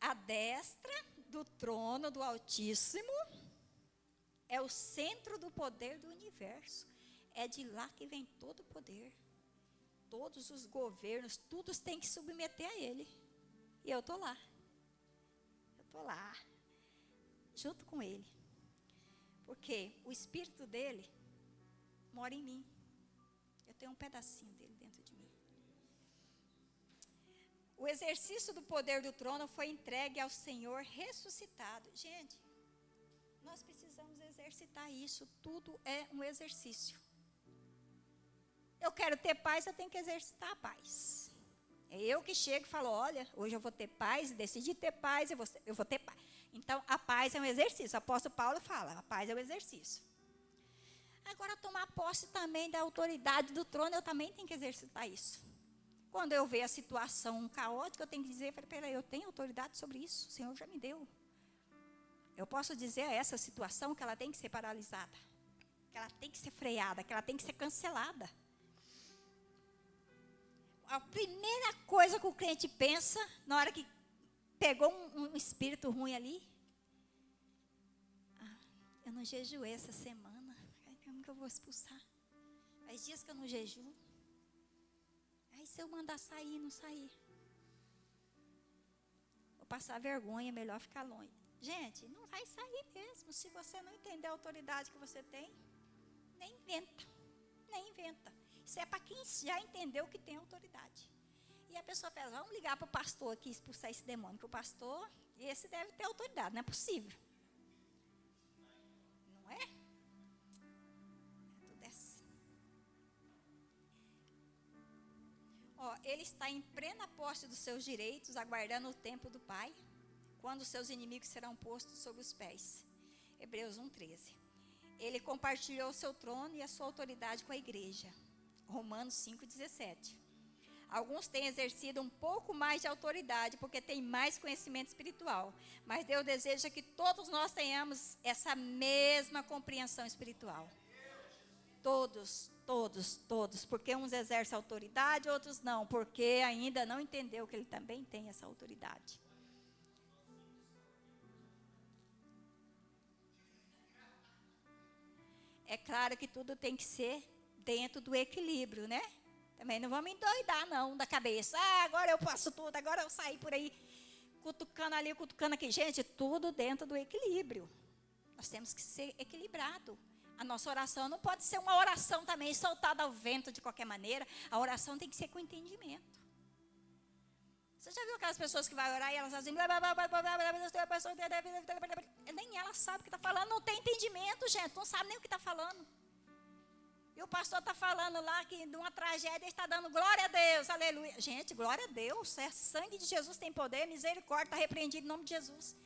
a destra do trono do Altíssimo é o centro do poder do universo. É de lá que vem todo o poder. Todos os governos, todos têm que submeter a Ele. E eu estou lá. Estou lá, junto com Ele. Porque o Espírito dEle mora em mim. Eu tenho um pedacinho dele dentro de mim. O exercício do poder do trono foi entregue ao Senhor ressuscitado. Gente, nós precisamos exercitar isso. Tudo é um exercício. Eu quero ter paz, eu tenho que exercitar a paz. É eu que chego e falo, olha, hoje eu vou ter paz, decidi ter paz, eu vou ter paz. Então, a paz é um exercício. O apóstolo Paulo fala, a paz é um exercício. Agora, tomar posse também da autoridade do trono, eu também tenho que exercitar isso. Quando eu ver a situação caótica, eu tenho que dizer, peraí, eu tenho autoridade sobre isso, o Senhor já me deu. Eu posso dizer a essa situação que ela tem que ser paralisada, que ela tem que ser freada, que ela tem que ser cancelada. A primeira coisa que o crente pensa, na hora que pegou um espírito ruim ali, eu não jejuei essa semana, como que eu vou expulsar? Faz dias que eu não jejuo. Aí se eu mandar sair, não sair. Vou passar vergonha, é melhor ficar longe. Gente, não vai sair mesmo, se você não entender a autoridade que você tem, nem inventa, nem inventa. Isso é para quem já entendeu que tem autoridade. E a pessoa fala, vamos ligar para o pastor aqui expulsar esse demônio. Que o pastor, esse deve ter autoridade, não é possível. Não é? Tudo assim. Ó, ele está em plena posse dos seus direitos, aguardando o tempo do Pai, quando seus inimigos serão postos sob os pés. Hebreus 1:13. Ele compartilhou o seu trono e a sua autoridade com a igreja. Romanos 5:17. Alguns têm exercido um pouco mais de autoridade, porque têm mais conhecimento espiritual. Mas Deus deseja que todos nós tenhamos essa mesma compreensão espiritual. Todos. Porque uns exercem autoridade, outros não. Porque ainda não entendeu que ele também tem essa autoridade. É claro que tudo tem que ser dentro do equilíbrio, né? Também não vamos endoidar, não, da cabeça. Agora eu posso tudo, agora eu saí por aí, cutucando ali, cutucando aqui. Gente, tudo dentro do equilíbrio. Nós temos que ser equilibrado. A nossa oração não pode ser uma oração também soltada ao vento de qualquer maneira. A oração tem que ser com entendimento. Você já viu aquelas pessoas que vão orar e elas fazem... Nem ela sabe o que está falando, não tem entendimento, gente. Não sabe nem o que está falando. E o pastor está falando lá que de uma tragédia está dando glória a Deus, aleluia. Gente, glória a Deus, é sangue de Jesus tem poder, misericórdia, está repreendido em nome de Jesus.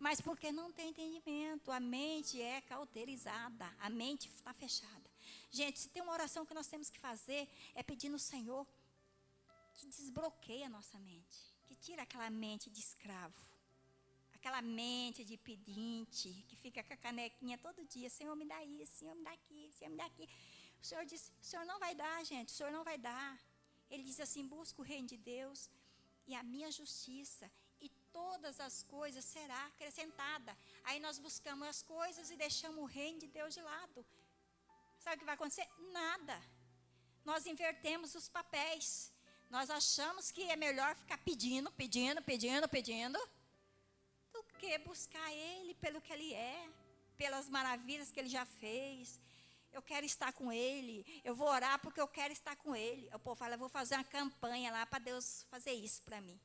Mas porque não tem entendimento, a mente é cauterizada, a mente está fechada. Gente, se tem uma oração que nós temos que fazer, é pedir no Senhor que desbloqueie a nossa mente, que tire aquela mente de escravo, aquela mente de pedinte, que fica com a canequinha todo dia, Senhor me dá isso, Senhor me dá aquilo, Senhor me dá aquilo. O Senhor disse, o Senhor não vai dar, gente, o Senhor não vai dar. Ele diz assim, busca o reino de Deus e a minha justiça, e todas as coisas será acrescentada. Aí nós buscamos as coisas e deixamos o reino de Deus de lado. Sabe o que vai acontecer? Nada. Nós invertemos os papéis. Nós achamos que é melhor ficar pedindo, do que buscar Ele pelo que Ele é, pelas maravilhas que Ele já fez. Eu quero estar com Ele, eu vou orar porque eu quero estar com Ele. O povo fala, eu vou fazer uma campanha lá para Deus fazer isso para mim.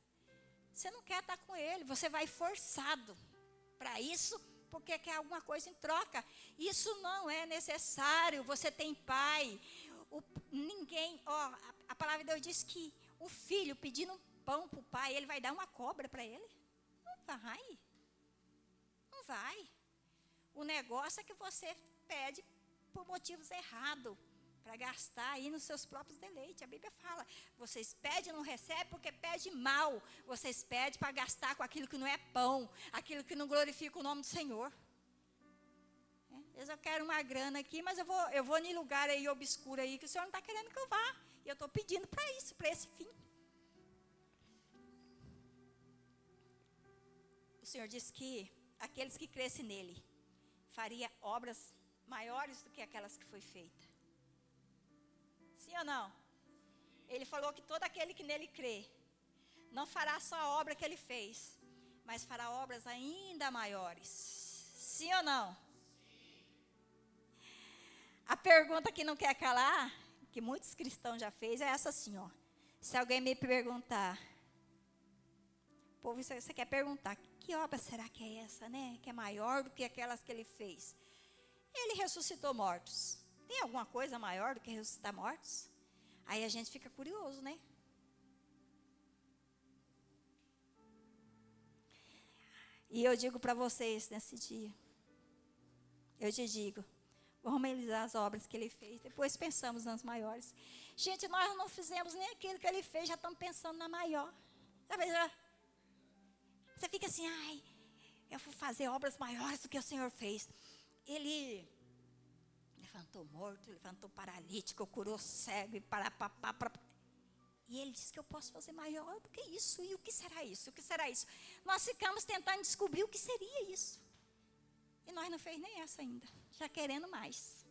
Você não quer estar com Ele, você vai forçado para isso, porque quer alguma coisa em troca. Isso não é necessário, você tem pai. Ninguém, a palavra de Deus diz que o filho pedindo um pão para o pai, ele vai dar uma cobra para ele? Não vai. Não vai. O negócio é que você pede por motivos errados, para gastar aí nos seus próprios deleites. A Bíblia fala, vocês pedem e não recebem porque pedem mal. Vocês pedem para gastar com aquilo que não é pão, aquilo que não glorifica o nome do Senhor. Às vezes eu quero uma grana aqui, mas eu vou em lugar aí obscuro aí, que o Senhor não está querendo que eu vá. E eu estou pedindo para isso, para esse fim. O Senhor disse que aqueles que crescem nele, faria obras maiores do que aquelas que foi feita. Sim ou não? Ele falou que todo aquele que nele crê, não fará só a obra que ele fez, mas fará obras ainda maiores. Sim ou não? A pergunta que não quer calar, que muitos cristãos já fez, é essa assim, ó. Se alguém me perguntar, povo, você quer perguntar, que obra será que é essa, né? Que é maior do que aquelas que ele fez. Ele ressuscitou mortos. Tem alguma coisa maior do que ressuscitar mortos? Aí a gente fica curioso, né? E eu digo para vocês nesse dia, eu te digo, vamos realizar as obras que ele fez, depois pensamos nas maiores. Gente, nós não fizemos nem aquilo que ele fez, já estamos pensando na maior. Você fica assim, ai, eu vou fazer obras maiores do que o Senhor fez. Ele levantou morto, levantou paralítico, curou cego, e ele disse que eu posso fazer maior do que isso. E o que será isso? O que será isso? Nós ficamos tentando descobrir o que seria isso. E nós não fez nem essa ainda, já querendo mais.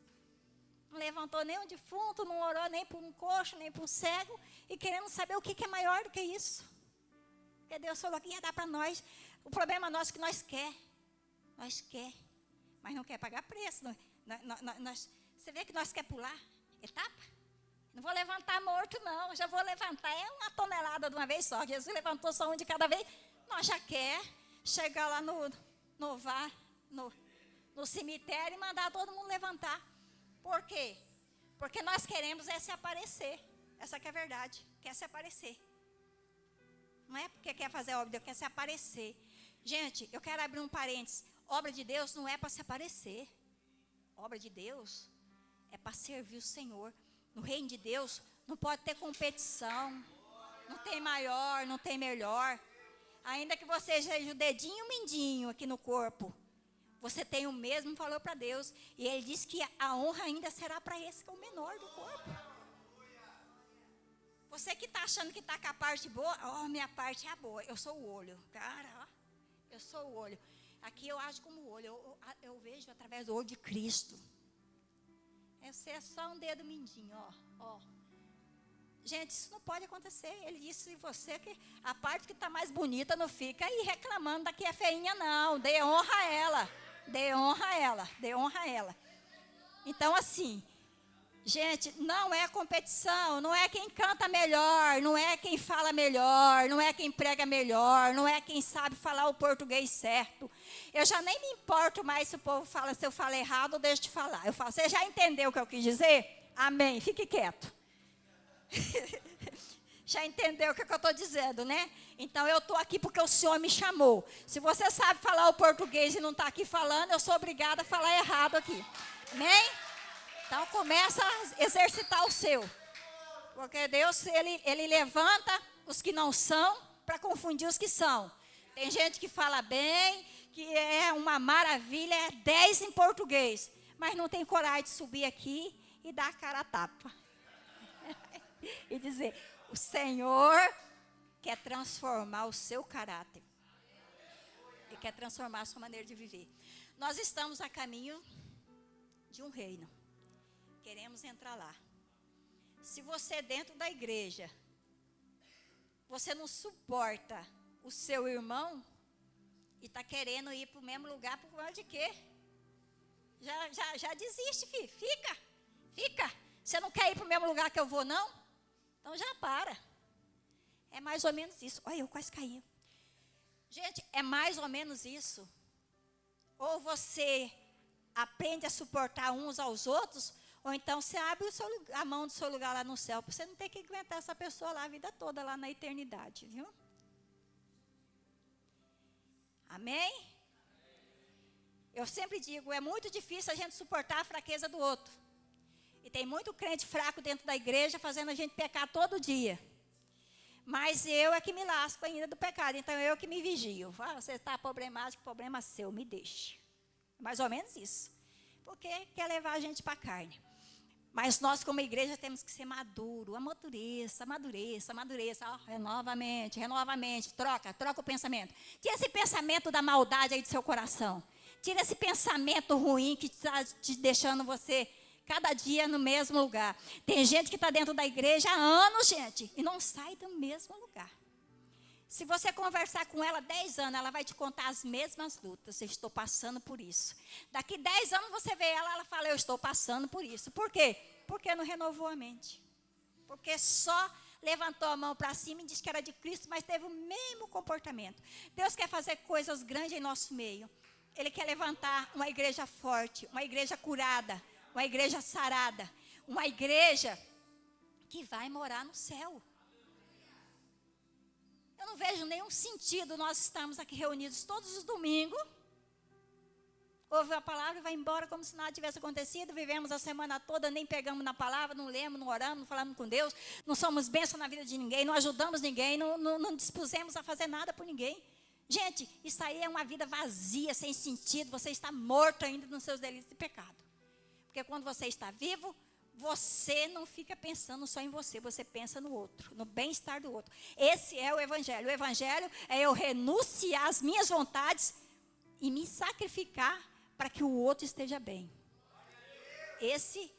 Não levantou nem um defunto, não orou nem por um coxo, nem por um cego, e querendo saber o que é maior do que isso. Porque Deus falou que ia dar para nós. O problema nosso é que nós quer, mas não quer pagar preço. Você vê que nós quer pular etapa? Não vou levantar morto, não. Já vou levantar, é uma tonelada de uma vez só. Jesus levantou só um de cada vez. Nós já quer chegar lá no cemitério e mandar todo mundo levantar. Por quê? Porque nós queremos se aparecer. Essa que é a verdade. Quer se aparecer. Não é porque quer fazer obra de Deus, quer se aparecer. Gente, eu quero abrir um parênteses. Obra de Deus não é para se aparecer. Obra de Deus é para servir o Senhor. No reino de Deus não pode ter competição. Não tem maior, não tem melhor. Ainda que você seja o dedinho e o mindinho aqui no corpo, você tem o mesmo valor para Deus. E Ele diz que a honra ainda será para esse que é o menor do corpo. Você que está achando que está com a parte boa, minha parte é a boa. Eu sou o olho. Cara, eu sou o olho. Aqui eu ajo como o olho. Eu vejo através do olho de Cristo. Você é só um dedo mindinho, ó. Gente, isso não pode acontecer. Ele disse você que a parte que está mais bonita não fica aí reclamando da que é feinha, não. Dê honra a ela. Dê honra a ela. Dê honra a ela. Então, assim, gente, não é competição. Não é quem canta melhor. Não é quem fala melhor. Não é quem prega melhor. Não é quem sabe falar o português certo. Eu já nem me importo mais se o povo fala, se eu falo errado ou deixo de falar. Eu falo, você já entendeu o que eu quis dizer? Amém. Fique quieto. Já entendeu o que eu estou dizendo, né? Então eu estou aqui porque o Senhor me chamou. Se você sabe falar o português e não está aqui falando, eu sou obrigada a falar errado aqui. Amém? Então começa a exercitar o seu. Porque Deus, ele levanta os que não são para confundir os que são. Tem gente que fala bem, que é uma maravilha, é 10 em português, mas não tem coragem de subir aqui e dar a cara a tapa. E dizer, o Senhor quer transformar o seu caráter. Ele quer transformar a sua maneira de viver. Nós estamos a caminho de um reino. Queremos entrar lá. Se você dentro da igreja você não suporta o seu irmão e está querendo ir para o mesmo lugar por causa de quê? Já desiste, filho. Fica. Você não quer ir para o mesmo lugar que eu vou, não? Então já para. É mais ou menos isso. Olha, eu quase caí. Gente, é mais ou menos isso. Ou você aprende a suportar uns aos outros, ou então você abre a mão do seu lugar lá no céu, para você não ter que aguentar essa pessoa lá a vida toda, lá na eternidade, viu? Amém? Eu sempre digo, é muito difícil a gente suportar a fraqueza do outro. E tem muito crente fraco dentro da igreja, fazendo a gente pecar todo dia. Mas eu é que me lasco ainda do pecado, então eu que me vigio. Você está problemático, problema seu, me deixe. Mais ou menos isso. Porque quer levar a gente para a carne. Mas nós, como igreja, temos que ser maduro. Amadureça. Renova a mente. Troca o pensamento. Tira esse pensamento da maldade aí do seu coração. Tira esse pensamento ruim que está te deixando você cada dia no mesmo lugar. Tem gente que está dentro da igreja há anos, gente, e não sai do mesmo lugar. Se você conversar com ela 10 anos, ela vai te contar as mesmas lutas. Eu estou passando por isso. Daqui 10 anos você vê ela fala, eu estou passando por isso. Por quê? Porque não renovou a mente. Porque só levantou a mão para cima e disse que era de Cristo, mas teve o mesmo comportamento. Deus quer fazer coisas grandes em nosso meio. Ele quer levantar uma igreja forte, uma igreja curada, uma igreja sarada, uma igreja que vai morar no céu. Eu não vejo nenhum sentido nós estarmos aqui reunidos todos os domingos, ouve a palavra e vai embora como se nada tivesse acontecido, vivemos a semana toda, nem pegamos na palavra, não lemos, não oramos, não falamos com Deus, não somos bênção na vida de ninguém, não ajudamos ninguém, não dispusemos a fazer nada por ninguém. Gente, isso aí é uma vida vazia, sem sentido, você está morto ainda nos seus delitos de pecado. Porque quando você está vivo, você não fica pensando só em você, você pensa no outro, no bem-estar do outro. Esse é o evangelho. O evangelho é eu renunciar às minhas vontades e me sacrificar para que o outro esteja bem. Esse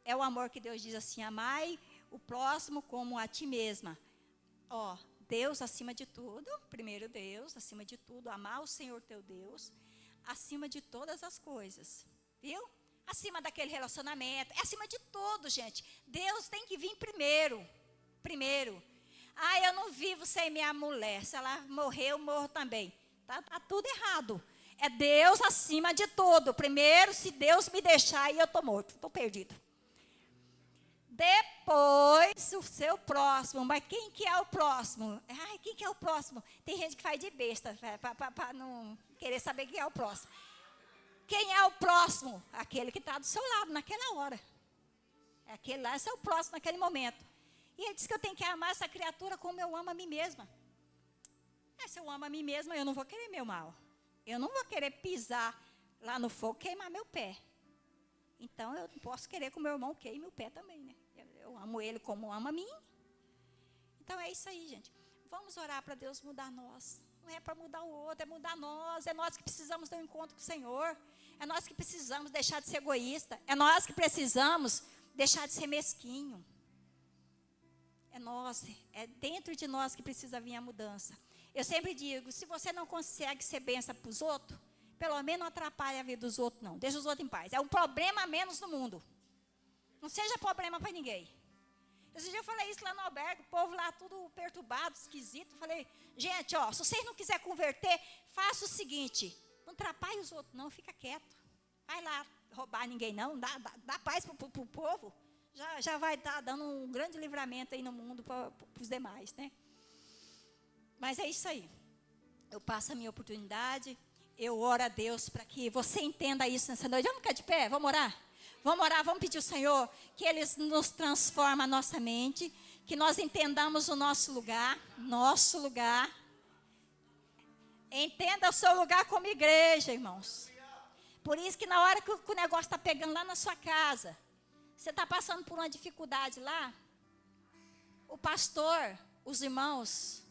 é o amor que Deus diz assim, amai o próximo como a ti mesma. Deus acima de tudo, primeiro Deus acima de tudo, amar o Senhor teu Deus, acima de todas as coisas, viu? Acima daquele relacionamento, é acima de tudo, gente. Deus tem que vir primeiro. Eu não vivo sem minha mulher, se ela morrer, eu morro também. Tá tudo errado. É Deus acima de tudo. Primeiro, se Deus me deixar, aí eu estou morto, estou perdido. Depois, o seu próximo. Mas quem que é o próximo? Quem que é o próximo? Tem gente que faz de besta, para não querer saber quem é o próximo. Quem é o próximo? Aquele que está do seu lado naquela hora. Aquele lá é o próximo naquele momento. E ele diz que eu tenho que amar essa criatura como eu amo a mim mesma. Se eu amo a mim mesma, eu não vou querer meu mal. Eu não vou querer pisar lá no fogo, queimar meu pé. Então, eu não posso querer que o meu irmão queime o pé também, né? Eu amo ele como ama a mim. Então, é isso aí, gente. Vamos orar para Deus mudar nós. Não é para mudar o outro, é mudar nós. É nós que precisamos ter um encontro com o Senhor. É nós que precisamos deixar de ser egoísta. É nós que precisamos deixar de ser mesquinho. É nós, é dentro de nós que precisa vir a mudança. Eu sempre digo, se você não consegue ser bênção para os outros, pelo menos não atrapalhe a vida dos outros, não. Deixa os outros em paz. É um problema a menos no mundo. Não seja problema para ninguém. Esse dia eu falei isso lá no albergue, o povo lá tudo perturbado, esquisito. Eu falei, gente, se vocês não quiserem converter, faça o seguinte, não atrapalhe os outros não, fica quieto. Vai lá roubar ninguém não, dá paz para o povo. Já vai estar dando um grande livramento aí no mundo para os demais, né? Mas é isso aí. Eu passo a minha oportunidade, eu oro a Deus para que você entenda isso nessa noite. Vamos ficar de pé, vamos orar? Vamos orar, vamos pedir ao Senhor que Ele nos transforme a nossa mente, que nós entendamos o nosso lugar. Entenda o seu lugar como igreja, irmãos. Por isso que na hora que o negócio está pegando lá na sua casa, você está passando por uma dificuldade lá, o pastor, os irmãos,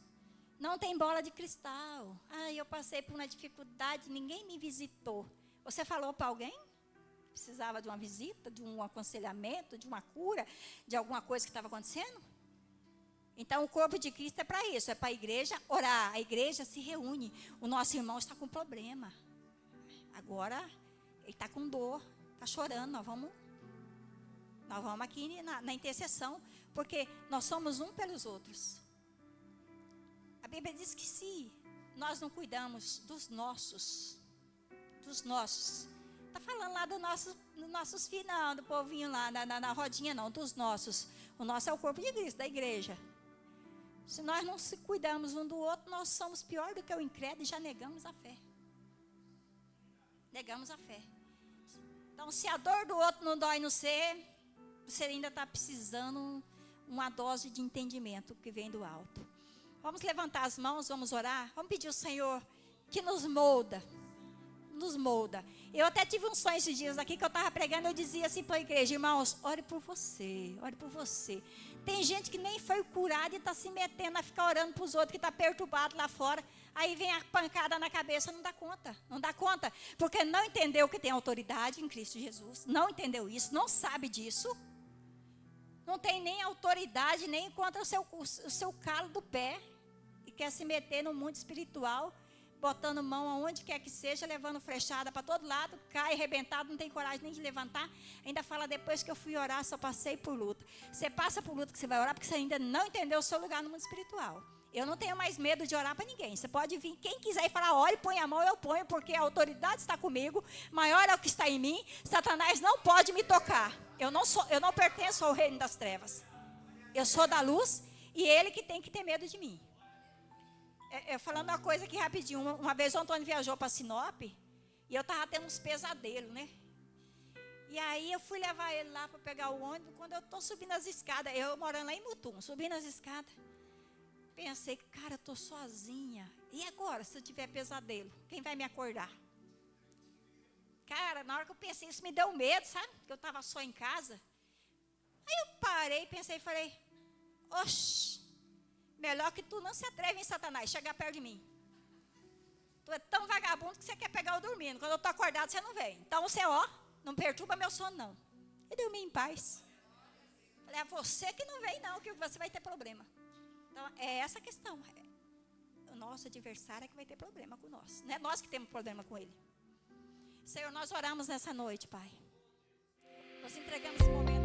não tem bola de cristal. Eu passei por uma dificuldade, ninguém me visitou. Você falou para alguém? Precisava de uma visita, de um aconselhamento, de uma cura, de alguma coisa que estava acontecendo? Então, o corpo de Cristo é para isso, é para a igreja orar. A igreja se reúne. O nosso irmão está com problema. Agora, ele está com dor, está chorando. Nós vamos aqui na intercessão, porque nós somos um pelos outros. A Bíblia diz que se nós não cuidamos dos nossos, está falando lá dos nossos filhos, não, do povinho lá, na rodinha não, dos nossos. O nosso é o corpo de Cristo, da igreja. Se nós não se cuidarmos um do outro, nós somos pior do que o incrédulo e já negamos a fé. Negamos a fé. Então, se a dor do outro não dói no você ainda está precisando uma dose de entendimento que vem do alto. Vamos levantar as mãos, vamos orar. Vamos pedir ao Senhor que nos molda. Nos molda. Eu até tive um sonho esses dias aqui que eu estava pregando, eu dizia assim para a igreja: irmãos, ore por você, ore por você. Tem gente que nem foi curada e está se metendo a ficar orando para os outros, que está perturbado lá fora. Aí vem a pancada na cabeça, não dá conta, porque não entendeu que tem autoridade em Cristo Jesus, não entendeu isso, não sabe disso, não tem nem autoridade, nem contra o seu calo do pé, e quer se meter no mundo espiritual, botando mão aonde quer que seja, levando flechada para todo lado, cai arrebentado, não tem coragem nem de levantar, ainda fala: depois que eu fui orar, só passei por luta. Você passa por luta que você vai orar, porque você ainda não entendeu o seu lugar no mundo espiritual. Eu não tenho mais medo de orar para ninguém. Você pode vir, quem quiser, e falar: ore, põe a mão, eu ponho, porque a autoridade está comigo, maior é o que está em mim, Satanás não pode me tocar. Eu não pertenço ao reino das trevas. Eu sou da luz, e ele que tem que ter medo de mim. Falando uma coisa aqui rapidinho, uma vez o Antônio viajou para Sinop, e eu estava tendo uns pesadelos, né? E aí eu fui levar ele lá para pegar o ônibus. Quando eu estou subindo as escadas, eu morando lá em Mutum, subindo as escadas, pensei: cara, eu estou sozinha. E agora, se eu tiver pesadelo, quem vai me acordar? Cara, na hora que eu pensei isso, me deu medo, sabe? Porque eu estava só em casa. Aí eu parei, pensei e falei: oxe, melhor que tu não se atreve, em Satanás, chegar perto de mim. Tu é tão vagabundo que você quer pegar eu dormindo. Quando eu estou acordado, você não vem. Então você, não perturba meu sono, não. E dormi em paz. Falei: é você que não vem, não, que você vai ter problema. Então, é essa a questão. O nosso adversário é que vai ter problema com nós. Não é nós que temos problema com ele. Senhor, nós oramos nessa noite, Pai. Nós entregamos esse momento.